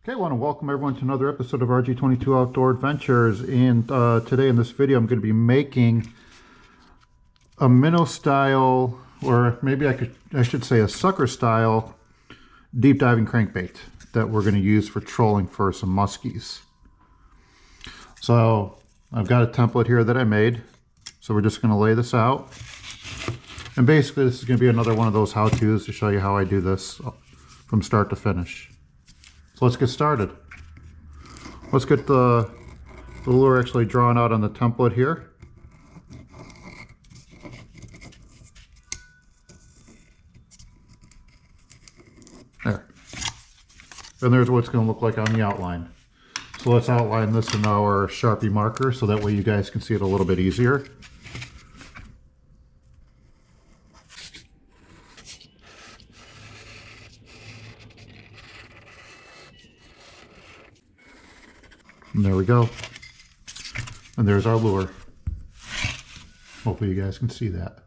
Okay, I want to welcome everyone to another episode of RG22 Outdoor Adventures. And today in this video, I'm going to be making a minnow style, or maybe I should say a sucker style deep diving crankbait that we're going to use for trolling for some muskies. So I've got a template here that I made. So we're just going to lay this out. And basically this is going to be another one of those how-tos to show you how I do this from start to finish. So let's get started. Let's get the lure actually drawn out on the template here. There. And there's what it's going to look like on the outline. So let's outline this in our Sharpie marker so that way you guys can see it a little bit easier. And there we go. And there's our lure. Hopefully you guys can see that.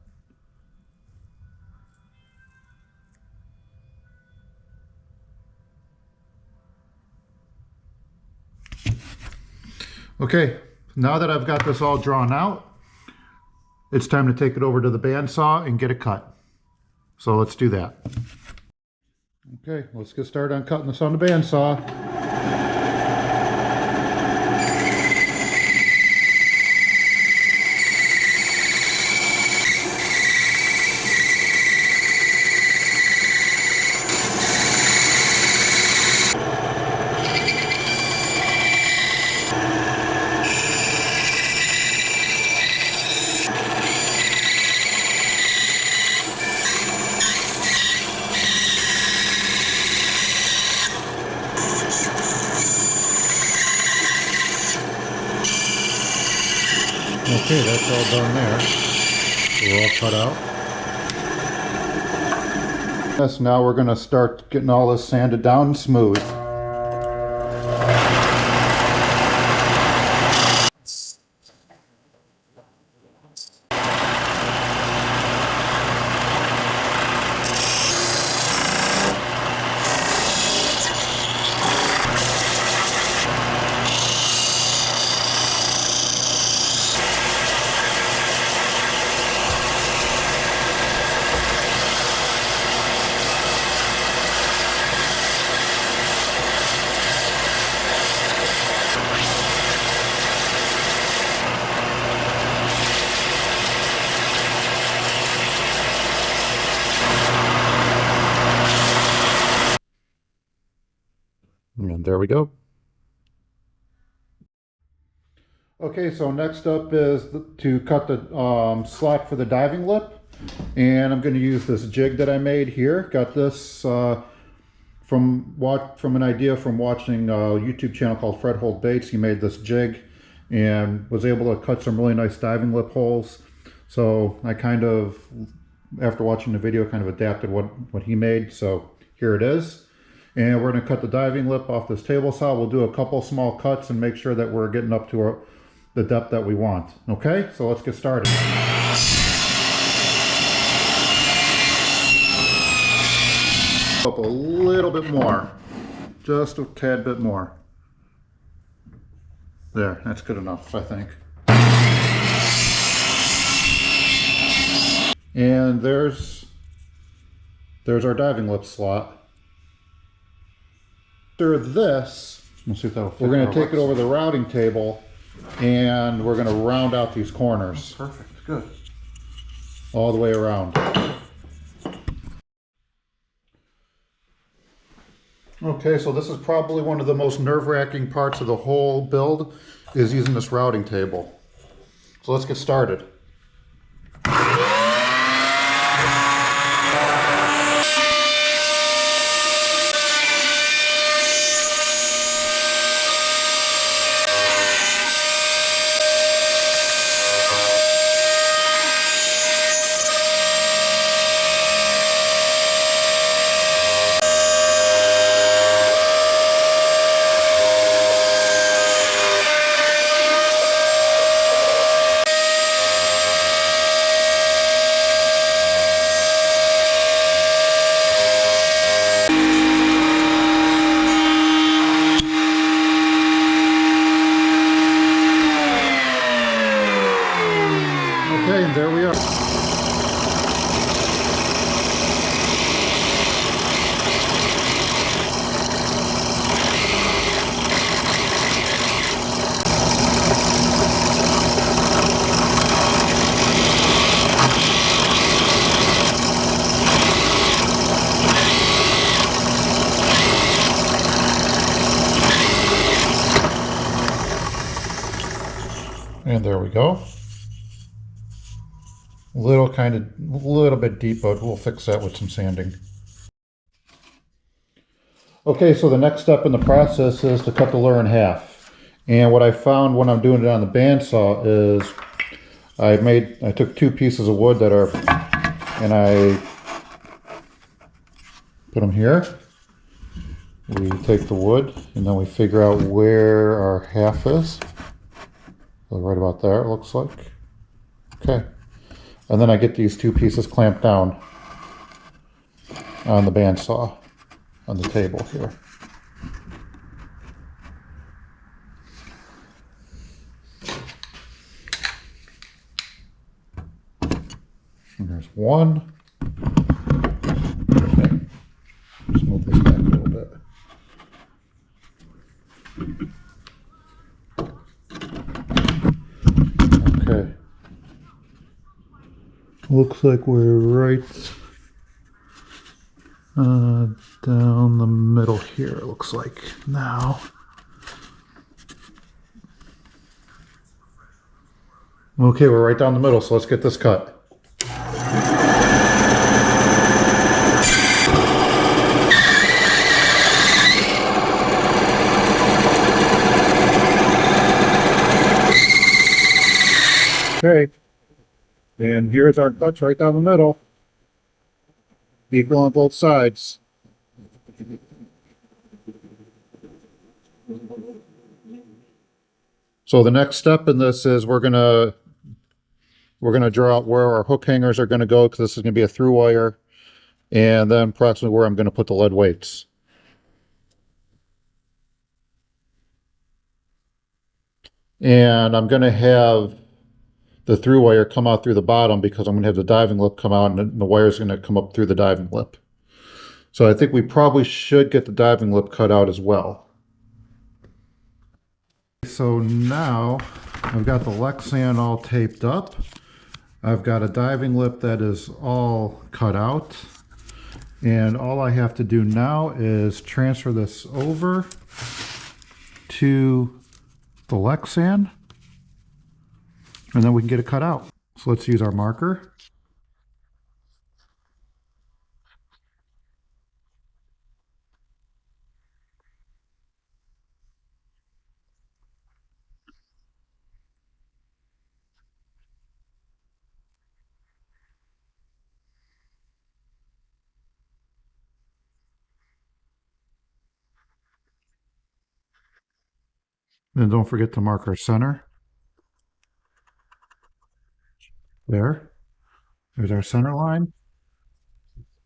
Okay, now that I've got this all drawn out, it's time to take it over to the bandsaw and get it cut. So let's do that. Okay, let's get started on cutting this on the bandsaw. Okay, that's all done there. We're all cut out. Yes, now we're going to start getting all this sanded down and smooth. And there we go. Okay, so next up is to cut the slot for the diving lip. And I'm going to use this jig that I made here. Got this from an idea from watching a YouTube channel called Fred Holt Baits. He made this jig and was able to cut some really nice diving lip holes. So I kind of, after watching the video, kind of adapted what he made. So here it is. And we're going to cut the diving lip off this table saw. We'll do a couple small cuts and make sure that we're getting up to the depth that we want. Okay, so let's get started. Up a little bit more, just a tad bit more. There, that's good enough, I think. And there's our diving lip slot. After this, we'll see if we're going to take it over the routing table and we're going to round out these corners. Perfect, good. All the way around. Okay, so this is probably one of the most nerve-wracking parts of the whole build, is using this routing table. So let's get started. And there we go. Little bit deep, but we'll fix that with some sanding. Okay, so the next step in the process is to cut the lure in half. And what I found when I'm doing it on the bandsaw is I took 2 pieces of wood and I put them here. We take the wood and then we figure out where our half is. So right about there, it looks like. Okay. And then I get these 2 pieces clamped down on the bandsaw on the table here. And there's one. Okay. Just move this back a little bit. Okay. Looks like we're right down the middle here, it looks like now. Okay, we're right down the middle, so let's get this cut. Okay, and here's our cuts right down the middle. Equal on both sides. So the next step in this is we're gonna draw out where our hook hangers are gonna go, because this is gonna be a through wire, and then approximately where I'm gonna put the lead weights. And I'm gonna have the through wire come out through the bottom because I'm gonna have the diving lip come out and the wire's gonna come up through the diving lip. So I think we probably should get the diving lip cut out as well. So now I've got the Lexan all taped up. I've got a diving lip that is all cut out. And all I have to do now is transfer this over to the Lexan, and then we can get it cut out. So let's use our marker. And don't forget to mark our center. There's our center line.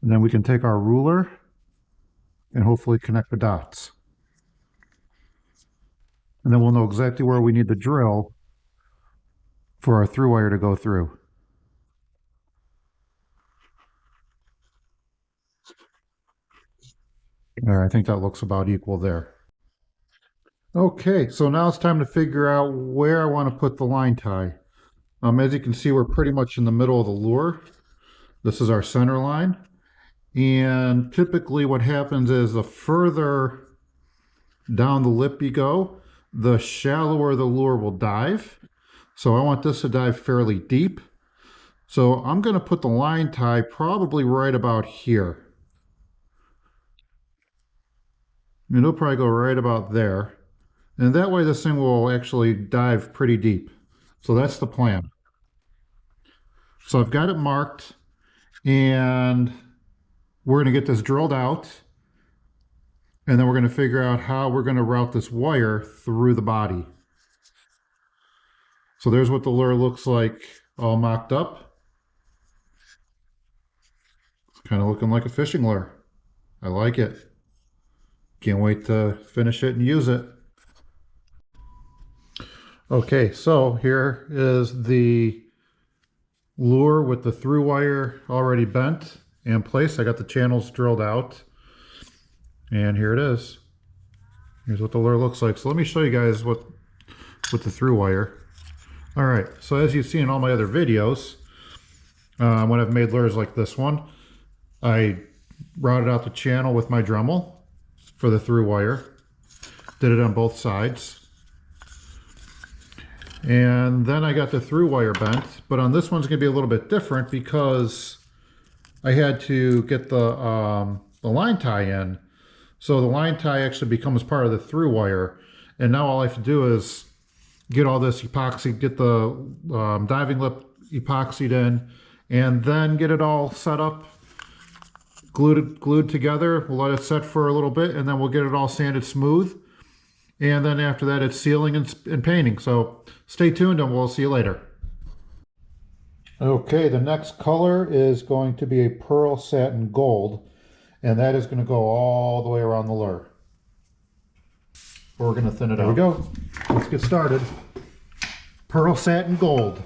And then we can take our ruler and hopefully connect the dots. And then we'll know exactly where we need to drill for our through wire to go through. There, I think that looks about equal there. Okay, so now it's time to figure out where I want to put the line tie. As you can see, we're pretty much in the middle of the lure. This is our center line. And typically what happens is the further down the lip you go, the shallower the lure will dive. So I want this to dive fairly deep. So I'm going to put the line tie probably right about here. And it'll probably go right about there. And that way this thing will actually dive pretty deep. So that's the plan. So I've got it marked, and we're going to get this drilled out, and then we're going to figure out how we're going to route this wire through the body. So there's what the lure looks like all mocked up. It's kind of looking like a fishing lure. I like it. Can't wait to finish it and use it. Okay, so here is the lure with the through wire already bent and placed. I got the channels drilled out, and here it is. Here's what the lure looks like. So let me show you guys what with the through wire. All right, so as you've seen in all my other videos, when I've made lures like this one, I routed out the channel with my Dremel for the through wire. Did it on both sides. And then I got the through wire bent, but on this one's gonna be a little bit different because I had to get the line tie in. So the line tie actually becomes part of the through wire. And now all I have to do is get all this epoxy, get the diving lip epoxied in, and then get it all set up, glued together. We'll let it set for a little bit, and then we'll get it all sanded smooth. And then after that, it's sealing and painting. So stay tuned and we'll see you later. Okay, the next color is going to be a pearl satin gold, and that is going to go all the way around the lure. We're going to thin it out. There we go. Let's get started. Pearl satin gold.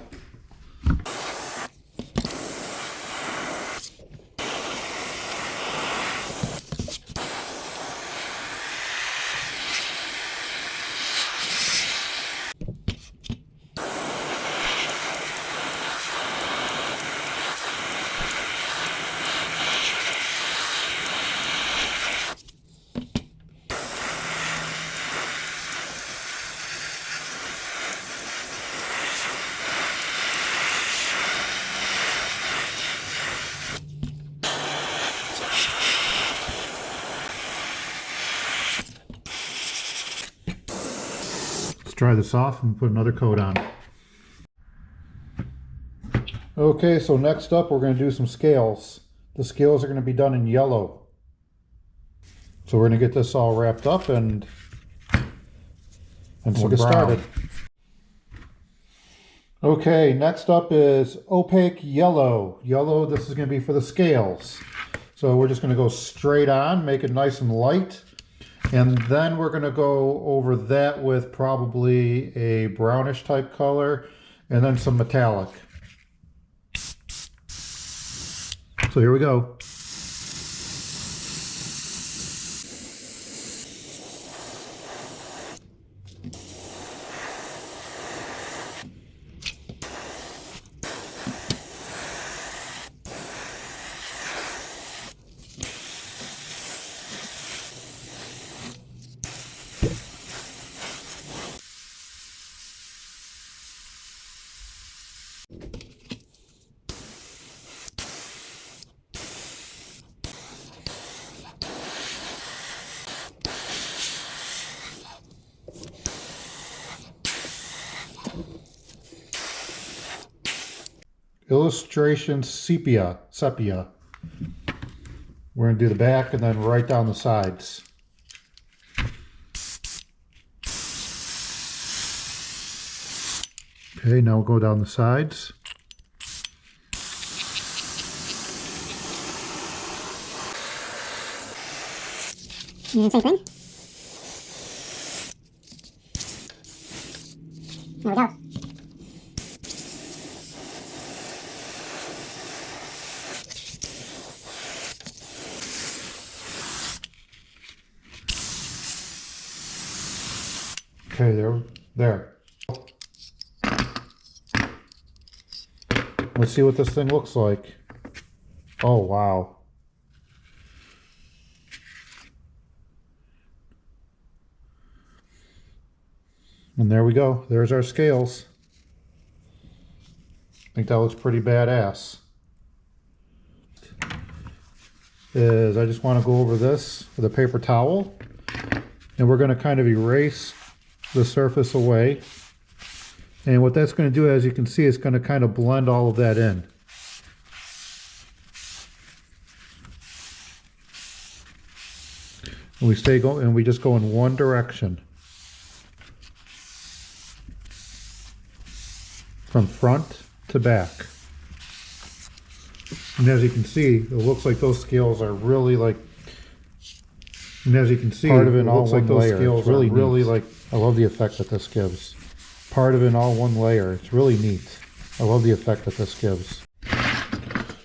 Dry this off and put another coat on. Okay, so next up we're going to do some scales. The scales are going to be done in yellow. So we're going to get this all wrapped up and we'll get started. Okay, next up is opaque yellow. Yellow, this is going to be for the scales. So we're just going to go straight on, make it nice and light. And then we're going to go over that with probably a brownish type color and then some metallic. So here we go. Illustration sepia. We're going to do the back and then right down the sides. Okay, now we'll go down the sides. And same thing. There we go. Okay, there. Let's see what this thing looks like. Oh, wow. And there we go. There's our scales. I think that looks pretty badass. I just want to go over this with a paper towel. And we're going to kind of erase the surface away. And what that's going to do, as you can see, is going to kind of blend all of that in. And we just go in one direction. From front to back. And as you can see, it looks like those scales are really like, and as you can see, part of it in all one layer. It's really like, I love the effect that this gives. Part of it in all one layer. It's really neat. I love the effect that this gives.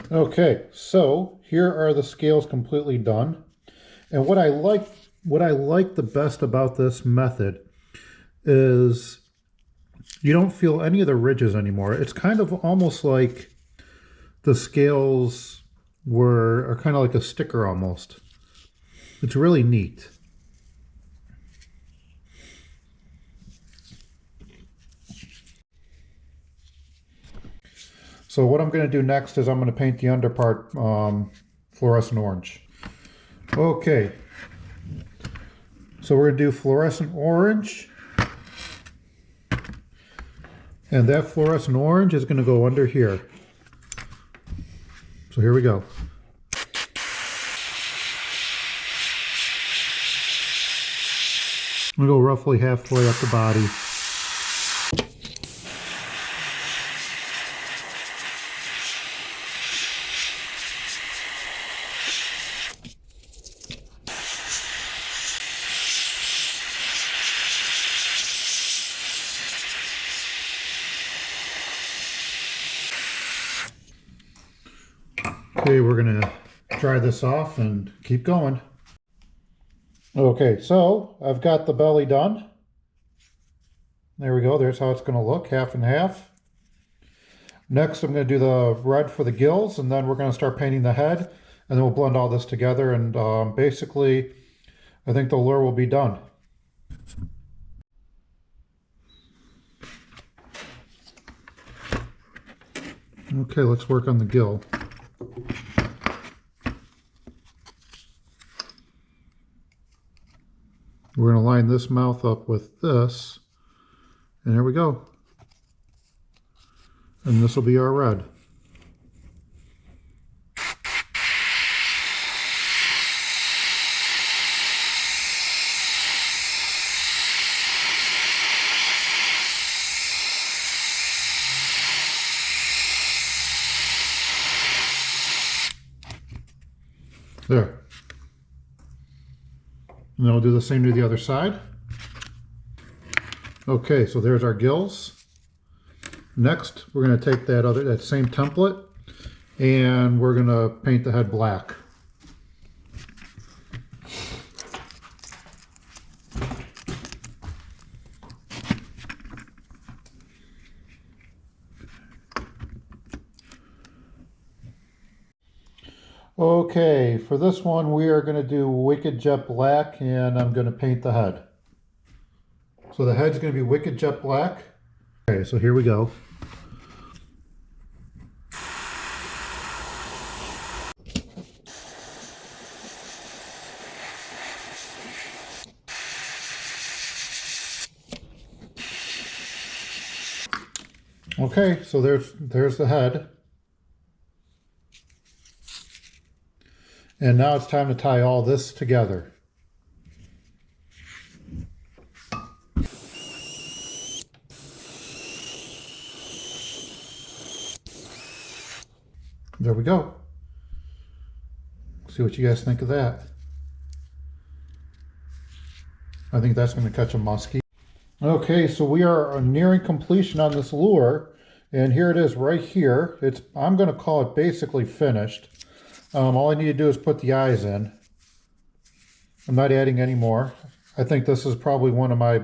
Okay, so here are the scales completely done. And what I like the best about this method is you don't feel any of the ridges anymore. It's kind of almost like the scales are kind of like a sticker almost. It's really neat. So what I'm going to do next is I'm going to paint the under part fluorescent orange. Okay. So we're going to do fluorescent orange. And that fluorescent orange is going to go under here. So here we go. I'm going to go roughly halfway up the body. Okay, we're going to dry this off and keep going. Okay, so I've got the belly done. There we go. There's how it's going to look, half and half. Next, I'm going to do the red for the gills, and then we're going to start painting the head, and then we'll blend all this together, and basically, I think the lure will be done. Okay, let's work on the gill. We're going to line this mouth up with this, and there we go. And this will be our red. There. And then we'll do the same to the other side. Okay, so there's our gills. Next, we're going to take that same template, and we're going to paint the head black. Okay, for this one we are going to do Wicked Jet Black, and I'm going to paint the head. So the head's going to be Wicked Jet Black. Okay, so here we go. Okay, so there's the head. And now it's time to tie all this together. There we go. See what you guys think of that. I think that's going to catch a muskie. Okay, so we are nearing completion on this lure, and here it is right here. I'm going to call it basically finished. All I need to do is put the eyes in. I'm not adding any more. I think this is probably I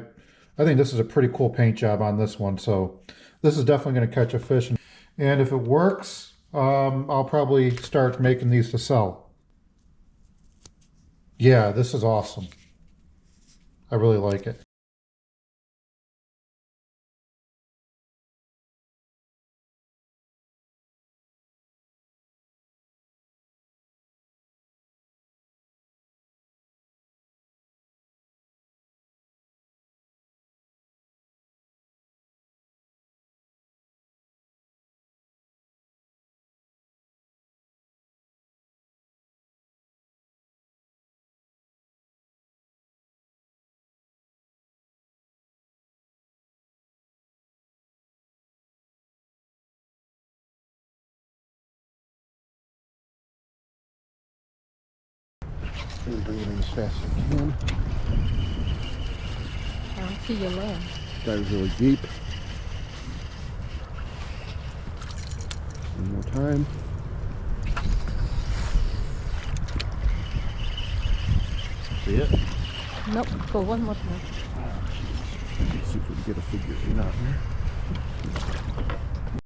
think this is a pretty cool paint job on this one, so this is definitely going to catch a fish. And if it works, I'll probably start making these to sell. Yeah, this is awesome. I really like it. I'm going to bring it in as fast as I can. I don't see your leg. Dives really deep. One more time. See it? Nope, go one more time. Let's see if we can get a figure eight out here.